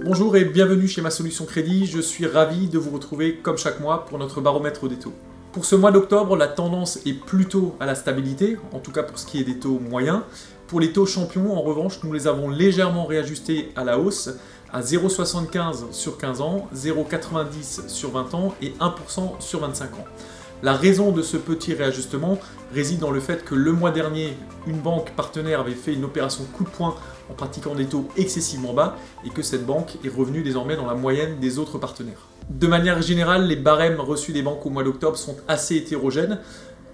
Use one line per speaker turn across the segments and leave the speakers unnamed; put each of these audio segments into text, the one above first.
Bonjour et bienvenue chez Ma Solution Crédit, je suis ravi de vous retrouver comme chaque mois pour notre baromètre des taux. Pour ce mois d'octobre, la tendance est plutôt à la stabilité, en tout cas pour ce qui est des taux moyens. Pour les taux champions, en revanche, nous les avons légèrement réajustés à la hausse, à 0,75 sur 15 ans, 0,90 sur 20 ans et 1% sur 25 ans. La raison de ce petit réajustement réside dans le fait que le mois dernier, une banque partenaire avait fait une opération coup de poing en pratiquant des taux excessivement bas et que cette banque est revenue désormais dans la moyenne des autres partenaires. De manière générale, les barèmes reçus des banques au mois d'octobre sont assez hétérogènes,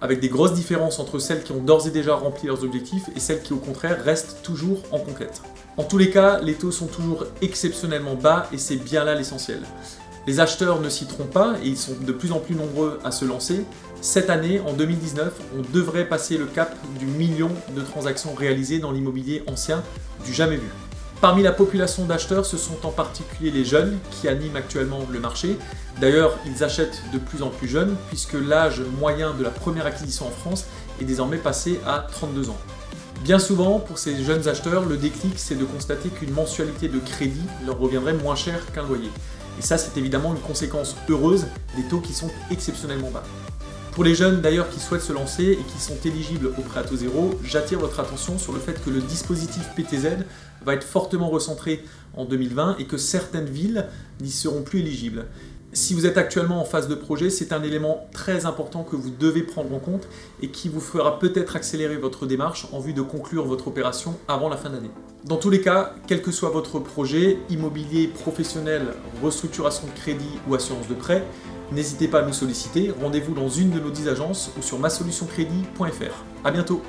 avec des grosses différences entre celles qui ont d'ores et déjà rempli leurs objectifs et celles qui au contraire restent toujours en conquête. En tous les cas, les taux sont toujours exceptionnellement bas et c'est bien là l'essentiel. Les acheteurs ne s'y trompent pas et ils sont de plus en plus nombreux à se lancer. Cette année, en 2019, on devrait passer le cap du million de transactions réalisées dans l'immobilier ancien, du jamais vu. Parmi la population d'acheteurs, ce sont en particulier les jeunes qui animent actuellement le marché. D'ailleurs, ils achètent de plus en plus jeunes puisque l'âge moyen de la première acquisition en France est désormais passé à 32 ans. Bien souvent, pour ces jeunes acheteurs, le déclic, c'est de constater qu'une mensualité de crédit leur reviendrait moins cher qu'un loyer. Et ça, c'est évidemment une conséquence heureuse des taux qui sont exceptionnellement bas. Pour les jeunes d'ailleurs qui souhaitent se lancer et qui sont éligibles au prêt à taux zéro, j'attire votre attention sur le fait que le dispositif PTZ va être fortement recentré en 2020 et que certaines villes n'y seront plus éligibles. Si vous êtes actuellement en phase de projet, c'est un élément très important que vous devez prendre en compte et qui vous fera peut-être accélérer votre démarche en vue de conclure votre opération avant la fin d'année. Dans tous les cas, quel que soit votre projet, immobilier, professionnel, restructuration de crédit ou assurance de prêt, n'hésitez pas à nous solliciter. Rendez-vous dans une de nos 10 agences ou sur masolutioncredit.fr. À bientôt.